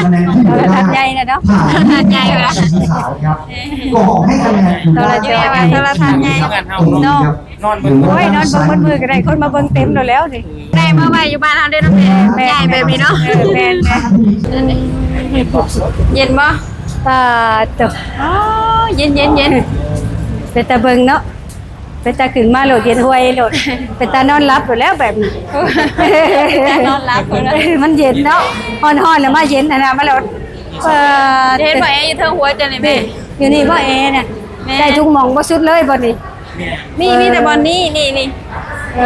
คะแนนที่เหลือได้ ใหญ่นะเนาะ ผ่านใหญ่เลยสีขาวครับก็ขอให้คะแนนคุณได้ โทรทัศน์ใหญ่เนาะ นอน หรือ โอ้ ว่าย นอนเบิ่งมือก็ได้คนมาเบิ่งเต็มแล้วนี่ได้มาไว้อยู่บ้านเฮาได้เนาะแม่ใหญ่แบบนี้เนาะแม่เย็นบ่ตบอ๋อเย็นเป็นตาเบิ่งเนาะเป็นตาขึ้นมาโหลดเย็นห้วยโหลดเป็นตานอนหลับอยู่แล้วแบบนี้นอนหลับมันเย็นเนาะฮ้อนๆแล้วมาเย็นนะมาโหลดเฮ็ดบ่แออยู่เทิงหัวจังเลยแม่ อยู่นี่บ่แอน่ะได้ทุกหม่องบ่สุดเลยบ่นี่มีแต่บอลนี่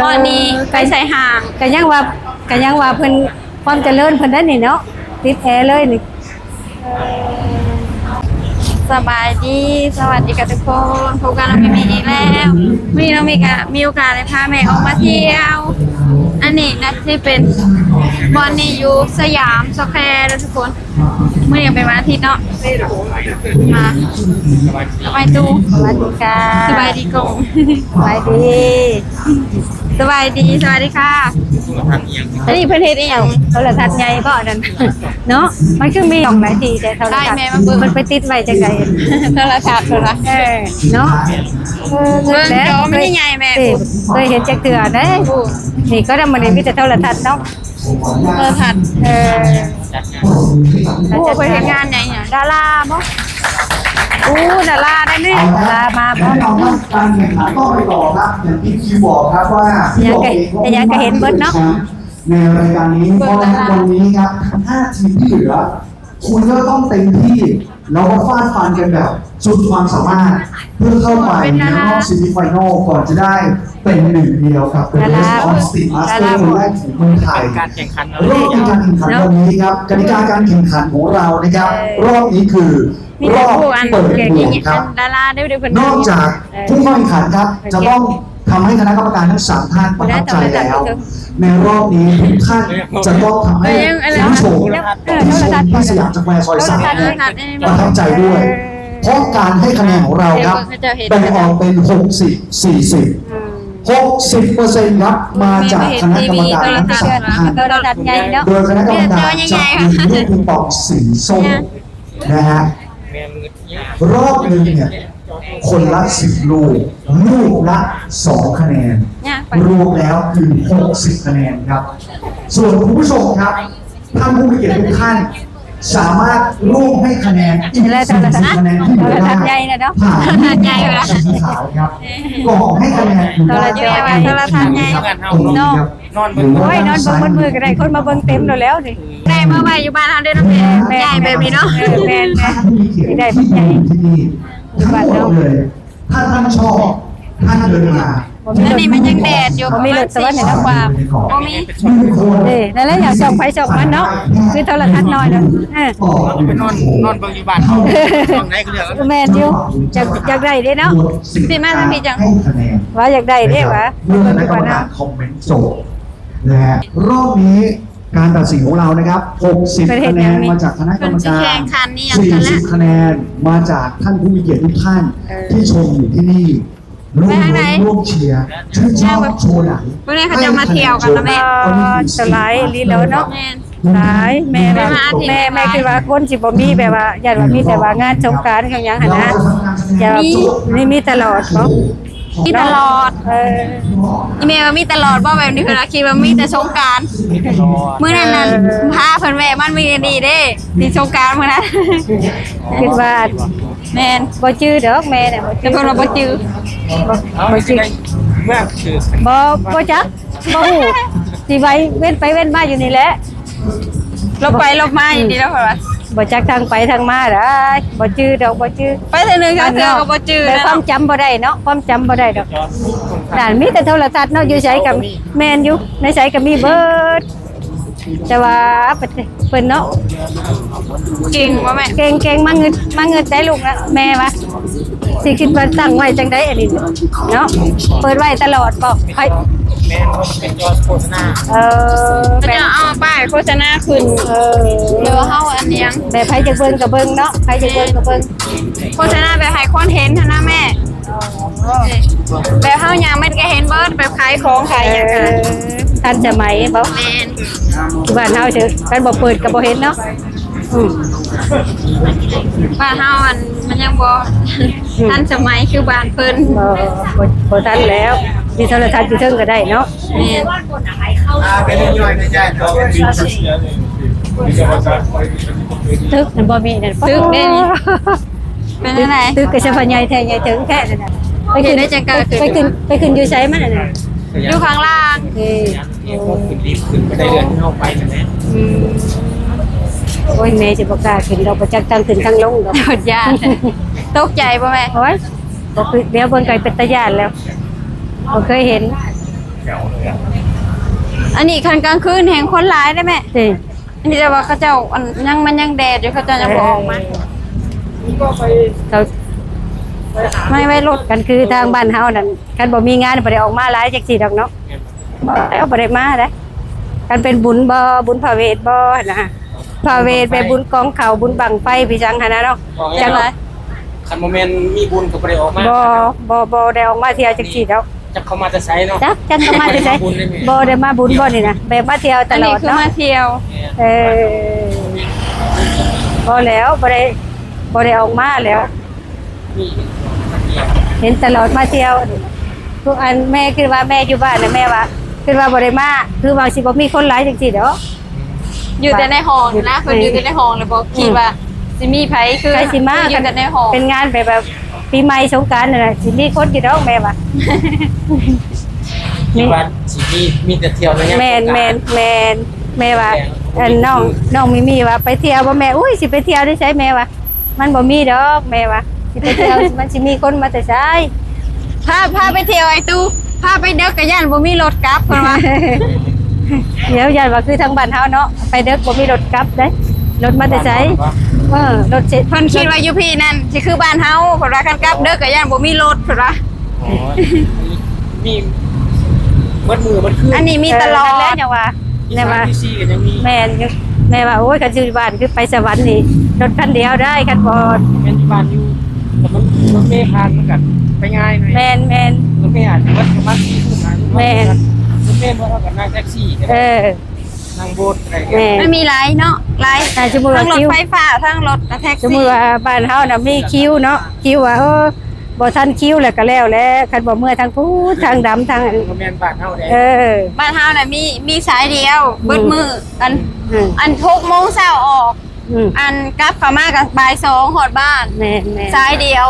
บอลนี่ไปใส่ห่าง ก็ยังว่าเพิ่นความเจริญเพิ่นได้นี่เนาะติดแอร์เลยนี่ สบายดีสวัสดีกับทุกคนพบกันเราไม่มีอีกแล้ววันนี้เรามีโอกาสได้พาแม่ออกมาเที่ยวอันนี้นะที่เป็นบอลนี่อยู่สยามสแควร์นะทุกคนเมื่อนี้เป็นวันอาทิตย์เนาะมาสบายตู สวัสดีค่ะ สบายดีกง สบายดี สบายดีค่ะอันนี้เพื่อนเฮ็ดอีหยัง โทรทัศน์ใหญ่บ่นั่นเนาะมันคือมีหย่องหลายทีแต่โทรทัศน์ ได้แม่มาเบิ่ง มันไปติดไว้จังได๋ โทรศัพท์เหรอ เนาะ เบิ่งจอไม่ได้ใหญ่แม่ เคยเห็นจักเทื่อเด้นี่ก็ได้มานี่มีแต่โทรทัศน์เนาะ โทรทัศน์ แล้ว โอ้ จะ ไปเฮ็ดงานไหนเนี่ยดาราบ่ ดาราได้นี่ดารามาบ่ แน่นอนว่าการแข่งขันต้องไปต่อครับอย่างที่คิวบอกครับว่ายังก็เห็นเบิดเนาะ ในรายการนี้เพราะวันนี้ครับ5ทีมที่เหลือคุณก็ต้องเต็มที่แล้วก็ฟาดฟันกันแบบสุดความสามารถเพื่อเข้าไปในรอบซีมิไฟแนลก่อนจะได้เป็นหนึ่งเดียวกับ The Best of Street Master คนแรกของเมืองไทย การแข่งขัน รอบการแข่งขันวันนี้ครับกติกาการแข่งขันของเรานะครับรอบนี้คือ มี ร แต่ อบ ผู้อัน เปิด เกี่ยว หมว กับ กครับ ดาราเดี๋ยวเพิ่น นอกจากผู้เข้าแข่งขันครับจะต้องทำให้คณะกรรมการทั้ง3ท่านประทับใจแล้ว ในรอบนี้ทุกท่านจะต้องทำให้ผู้ชมที่สยามสแควร์ซอย3เนี่ยประทับใจด้วย เพราะการให้คะแนนของเราครับแบ่งออกเป็น60-40%ครับมาจากคณะกรรมการทั้ง3ท่าน โทรทัศน์ใหญ่เนาะ โดยคณะกรรมการจะมีลูกปิงปองสีส้มนะฮะรอบหนึ่งเนี่ยคนละ10ลูกลูกละ2คะแนนรวมแล้วคือ60คะแนนครับส่วนคุณผู้ชมครับท่านผู้มีเกียรติทุกท่านสามารถร่วมให้คะแนนอีก40คะแนนที่เหลือได้ผ่านสีขาวครับก็ขอให้คะแนนคุณได้ โทรทัศน์ใหญ่ เนาะ นอน หรือว่า โอ้ยนอนเบิ่งมือก็ได้คนมาเบิ่งเต็มแล้วนี่ ได้มาไว้อยู่บ้านเฮาได้เนาะแม่ใหญ่แบบนี้เนาะ แม่น ที่ได้เป็นใหญ่ที่นี่ทั้งหมดเลยถ้าท่านชอบท่านเดินมา อันนี้มันยังแดดอยู่ประมาณ4ชั่วโมงบ่มี นั่นแหละอยากส่องไปส่องมันเนาะคือโทรทัศน์น้อยเนาะ ไปนอนเบิ่งอยู่บ้านเขาตรงไหนก็เลือก แม่นอยู่อยากได้เด้เนาะ สิมาทางนี้จัง ว่าอยากได้เด้วะ เรื่องคณะกรรมการคอมเมนต์โจทย์นะฮะรอบนี้การตัดสินของเรานะครับ60คะแนนมาจากคณะกรรมการ40คะแนนมาจากท่านผู้มีเกียรติทุกท่านที่ชมอยู่ที่นี่ร่วมเชียร์ชื่นชอบโชว์ไหน วันนี้เขาจะมาเที่ยวกันนะแม่ สไลด์ลีแล้วเนาะ แม่น หลายแม่คือว่าคนสิบ่มีแบบว่าญาติว่ามีแต่ว่างานสงกรานต์อย่างหยังหั่นนะอย่านี่มีตลอดเนาะ มีตลอดอีเมลมีตลอดบ่แบบนี้คือคิดว่ามีแต่สงกรานต์มื้อนั้นน่ะพาเพิ่นแวะมันมีดีเด้ที่สงกรานต์มื้อนั้น คิดว่า แม่น บ่จื้อดอกแม่น่ะ แต่เพิ่นว่าบ่จื้อ เอาจริงเมื่อคือ บ่จักบ่ฮู้สิไว้เว้นไปเว้นมาอยู่นี่แหละ ลบไปลบมาอยู่ดีแล้วเพิ่นว่า บ่จักทางไปทางมาได้บ่จื้อดอกบ่จื้อ ไปเทื่อนึงค่ะเทื่อก็บ่จื้อ แต่ นะ ความจำบ่ได้เนาะความจำบ่ได้ดอกด่านมีแต่โทรทัศน์เนาะอยู่ไสกับแม่นอยู่ในไสก็มีเบิดแต่ว่าเพิ่นเนาะ เก่งบ่แม่ เก่งมาเงินได้ลูกนะแม่วะสิคิดว่าตั้งไว้จังได๋อันนี้เนาะเปิดไว้ตลอดบ่ใคร แม่เป็นยอดโฆษณา ก็จะเอาป้ายโฆษณาขึ้นหรือว่าเฮาอันเนี้ย แบบไผจะเบิ่งก็เบิ่งเนาะไผจะเบิ่งก็เบิ่ง โฆษณาแบบให้คนเห็นเท่านั้นแม่แบบเฮายังไม่ได้เห็นเบิดแบบขายของขายหยังกัน ทันสมัยบ่ แม่น บ้านเฮาสิกันบ่เปิดก็บ่เห็นเนาะ อืม บ้านเฮามันยังบ่ทันสมัยคือบ้านเพิ่น บ่ทันแล้วมีโทรทัศน์อยู่เทิงก็ได้เนาะ แม่น เป็นย่อยในใจเราเป็น ตึกมันบ่มีนั่น ตึกเด้นี่เป็นอะไร ตึกก็จะพใหญ่แท้ใหญ่ถึงแค่นั่นน่ะ อยู่ในจังกะขึ้น ไปขึ้นอยู่ไสมันน่ะ อยู่ข้างล่าง เอ้ย ขึ้นรีบขึ้นไปได้เดือนเข้าไปนั่นแหละ โอ้ยแม่สิบ่กล้าขึ้นเราบ่จักทางขึ้นทางลงดอก โดดยานตกใจป่ะแม่ โอ้ยบ่คือเดี๋ยวเบิ่งไกลเป็นตาย่านแล้วบ่เคยเห็น อันนี้คันกลางคืนแห่งคนร้ายได้แม่ สิ อันนี้จะว่าเขาเจ้าอันมันยังแดดอยู่เขาเจ้ายังบ่ออกมา เขา ไม่ไว้รถ กันคือทางบ้านเฮานั่นคันบ่มีงานบ่ได้ออกมาหลายจักซี่ดอกเนาะบ่แล้วบ่ได้มาเด้กันเป็นบุญบ่บุญพระเวทบ่นะพระเวทไปบุญกองเขาบุญบังไฟพี่จังหั่นน่ะเนาะ จังไร คันโมเมนต์มีบุญก็บ่ได้ออกมา บ่ได้ออกมาเที่ยวจักซี่ดอก จะเข้ามาจะใช้เนาะ จักก็มาได้ไสบ่ได้มาบุญบ่นี่นะแบบมาเที่ยวต อัน ล นี้ อด คือ เนาะ มาเที่ยว เออบ่แล้วบ่ได้ออกมาแล้ว มี เห็นตลอดมาเที่ยวทุกอันแม่คิดว่าแม่อยู่บ้านน่ะแม่ว่าคิดว่าบ่ได้มาคือว่าสิบ่มีคนหลายจังซี่ดอก อยู่แต่ในห้องนะคนอยู่แต่ในห้องเลยบอกคิดว่าสิมีไผคือ ใครสิมา อยู่แต่ในห้อง เป็นงานแบบปีใหม่สงกรานต์น่ะนะสิมีคนอยู่ดอกแม่ว่า ที่ว่าสิมีแต่เที่ยวแล้วยัง แม่นแม่ว่าอันน้องมีว่าไปเที่ยวบ่แม่อุ้ยสิไปเที่ยวได้ใช้แม่ว่ามันบ่มีดอกแม่ว่าสิไปเที่ยว มันสิมีคนมาแต่ไส พาไปเที่ยวไอ้ตู้พาไปเด็กกะย่านบ่มีรถกลับเพิ่นว่า เดี๋ยวยันว่าคือทางบ้านเฮาเนาะไปเด้อบ่มีรถกลับเด้รถมาแต่ไสรถเสร็จ เพิ่นคิดว่าอยู่พี่นั่นสิคือบ้านเฮาเพิ่นว่าคันกลับเด็กกะย่านบ่มีรถเพิ่นว่า มีมัดมือมันขึ้น อันนี้มีตลอด แล้วเนี่ยว่า เนี่ยว่าที่ซี่ก็ยังมี แม่ว่าโอ้ยคันอยู่บ้านคือไปสวรรค์นี่รถคันเดียวได้คันบ่ แม่นที่บ้านอยู่แต่มันรถเมล์ผ่านมันกันไปง่ายหน่อย แม่น รถเมล์อาจจะวัดประมาณ4ทุ่มนะรถเมล์เมื่อเท่ากับนั่งแท็กซี่ เออ นั่งโบสอะไร แม่ มันมีหลายเนาะหลาย แต่สมมุติ ทั้ ว่าง รถ คิว ไฟฟ้าทั้งรถแท็ก สมมุ ซี่ ติว่าบ้านเฮาน่ะมีคิวเนาะคิวว่าบ่ทันคิวแล้วก็แล้วแหละคันบ่เมื่อทางผู้ทางดำทางอัน โรงแรมบ้านเฮาได้ เออ บ้านเฮาน่ะมีสายเดียวเบิดมืออัน อืม อัน6โมงเช้าออก อันกลับเข้ามากับบ่าย2ฮอดบ้าน แม่น สายเดียว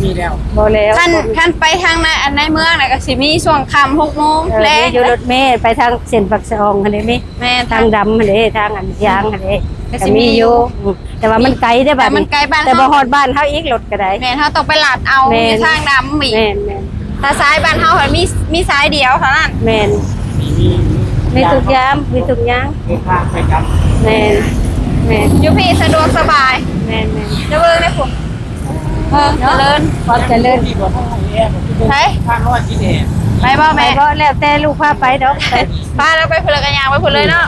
มีแล้ว บ่แล้ว คันไปทางในเมืองน่ะก็สิมีช่วงค่ำ6โมง แล้ แล้ว อยู่รถเมล์ไปทางเส้นปักซองหั่นเด้มี แม่ ทางดำหั่นเด้ทางอันยางหั่นเด้ ก็สิ ก็ มี มี อ อยู่ ยู่แต่ว่ามันไกลเด้อบัด แต่มันไกลบ้าน แต่บ่ เฮา ฮอดบ้านเฮาอีกรถก็ได้ แม่นเฮาต้องไปลาดเอา แม่น มีทางดำอีก แม่น ถ้าสายบ้านเฮาเห็นมีสายเดียวเท่านั้น แม่น มีทุกอยางมีทุกอย่าง เดินทางไปกับ แม่นแม่น อยู่พี่สะดวกสบาย แม่น จะเบิ่งได้พุ่นเจริญ ความเจริญ ที่บ่ทางแอร์ ใช่ ทางรอดที่แอร์ ไปบ่ ไป แม่ บ่แล้วแต่ลูกพาไปดอกไป พาเราไปพุ่นแล้วกันยางไปพุ่นเลยเนาะ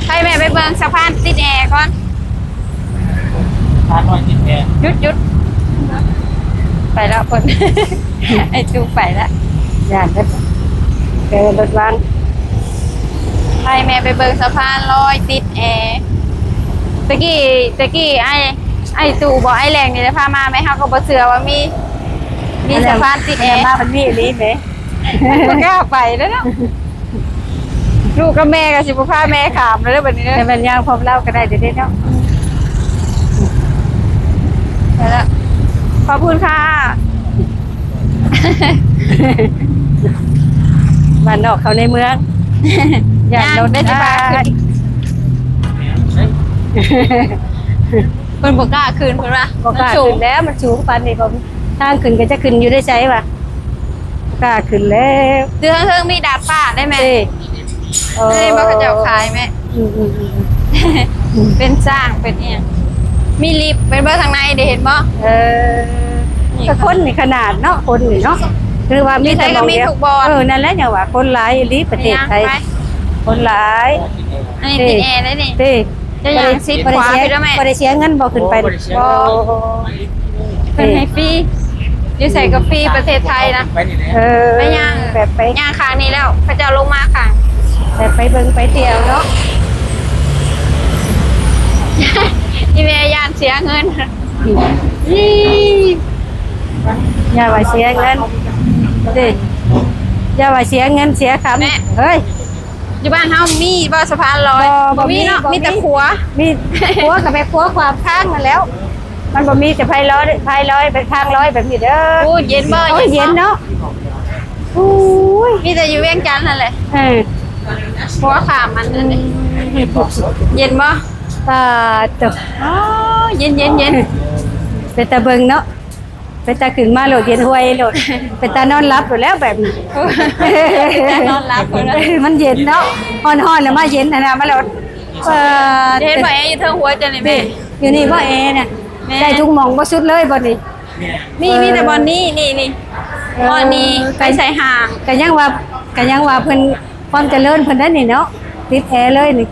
ให้แม่ไปเบิ่งสะพานติดแอร์ก่อน ทางรอดที่แอร์ หยุดไปแล้วพุ่น ไอ้จูไปแล้ว ย่านเด้อเจอรถวาง ให้แม่ไปเบิ่งสะพานลอยติดแอร์ตะกี้ไอ้ตู่บอกไอ้แรงนี่ได้พามาไหมเฮาก็บ่เชื่อว่ามีสะพานติดแอร์ มามันมีอีหลีแหม บ่กล้าไปแล้วเนาะลูกกับแม่ก็สิบ่พาแม่ขามแล้วบัดนี้เด้อ แต่เป็นย่างพร้อมเล่าก็ได้เด้อเนาะ ไปแล้วขอบคุณค่ะ บ้านนอกเขาในเมืองย่านรถ ได้จะพาขึ้นเพิ่นบ่กล้าขึ้นเพิ่นว่า บ่กล้า มันสู ขึ้ ง นแล้วมันสูงปานนี้ก็ทางขึ้นก็จะขึ้นอยู่ได้ใช้ว่ะกล้าขึ้นแล้ว เทื่องมีดาดฟ้าได้ไหม เอ้ย เอ้ยบ่เขาเจ้าขายไหม อืม เป็นสร้างเป็นอีหยังมีลิฟต์เป็นเบิ่งข้างในได้เห็นบ่ เออก็คนนี่ขนาดเนาะคนนี่เนาะคือว่ามีแต่ มีไทยก็มีทุกบอน นั่นแหละอย่างว่าคนหลายอีหลีประเทศไทย ไป คนหลาย อันนี้ติดแอร์ได้นี่ เต้ จะย่างซิดขวาไปด้วยแม่ บ่ได้เสียเงินบ่ขึ้นไป บ่ได้เสีย บ่ เพิ่นให้ฟรีอยู่ใส่กาแฟประเทศไทยนะ ไปนี่แหละ เออ ไปย่าง แบบไป ย่างข้างนี้แล้วเขาเจ้าลงมาข้าง แต่ไปเบิ่งไปเที่ยวเนาะ อีเมย์ยานเสียเงิน อย่าว่าเสียเงินดิอย่าว่าเสียเงินเสียคำเฮ้ย อยู่บ้านเฮามีบ่สะพานลอยบ่มีเนาะมีแต่ขัว มีขัวกับไปขัวความข้างมาแล้ว มันบ่มีแต่พายลอยไปข้างลอยแบบนี้เด้อ พูดเย็นบ่ โอ้ยเย็นเนาะอุ้ย มีแต่อยู่เวียงจันทน์นั่นแหละ เออ ขัวขามมันนั่นนี่เย็นบ่ ตาตก อ๋อเย็นเย็นเย็น เป็นตาเบิงเนาะเป็นตาขึ้นมาโหลดเย็นห้วยโหลดเป็นตานอนรับอยู่แล้วแบบนี้ แต่นอนหลับคนละ มันเย็นเนาะฮ้อนๆแล้วมาเย็นนะมาโหลด เห็นบ่เออยู่เทิงหัวจังเลยแม่ อยู่นี่บ่เอน่ะ แม่ ได้ทุกหม่องบ่สุดเลยบ่นี่ มีแต่บอลนี่นี่บอลนี้ไปใส่ห่าง ก็ยังว่าเพิ่นความเจริญเพิ่นได้นี่เนาะติดแอร์เลยนี่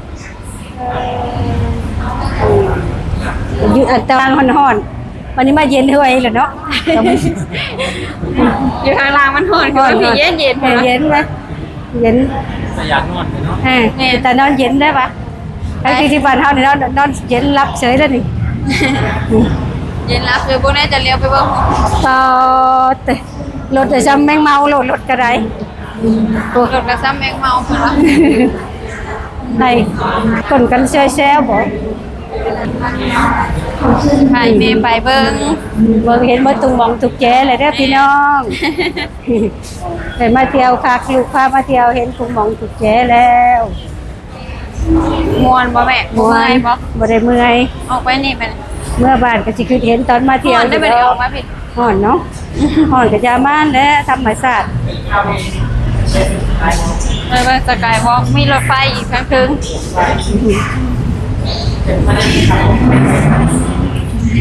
อยู่อัตรางฮ้อนๆวันนี้มาเย็นห้วยแล้วเนาะ อยู่ข้างล่างมันโหดคือว่าพี่เย็นเย็น เออเย็นไหมเย็น สยามนวดเนาะ แต่นอนเย็นได้ปะไอ้ที่บ้านเฮานี่นอนเย็นรับเฉยแล้วนี่ เย็นรับเลยพวกนี้จะเลี้ยวไปเบิ่ง ต่อเตะรถจะจำแมงเมาโหลดรถกระไรโอ้ รถกระซ้ำแมงเมาคนละ ไอ้คนกันแซ่ๆบอก ไปเมย์ไปเบิ่ง เบิ่งเห็นบ่ตุงมองตุกแจเลยเด้อพี่น้องได้มาเที่ยวคักลูกพามาเที่ยวเห็นตุงมองตุกแจแล้ว มวนบ่แม่บ่เมื่อยบ่ บ่ได้เมื่อย ออกไปนี่ไป เมื่อบ้านก็สิคือเห็นตอนมา เที่ เที่ ย ยว ว ได้ไปออกมาพี่ ฮ้อนเนาะฮ้อนก็ยาม่านและธรรมชาติ เลยว่าสกายวอล์กมีรถไฟอีกครั้งนึง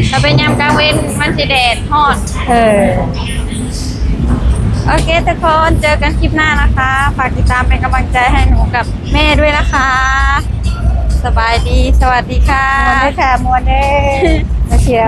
ถ้าเป็นยามกลางเว้นมันสิแดดฮ้อน เออ โอเคทุกคนเจอกันคลิปหน้านะคะ ฝากติดตามเป็นกำลังใจให้หนูกับแม่ด้วยนะคะ สบายดี สวัสดีค่ะ มวนเด้อค่ะมวนเด้อมาเที่ยว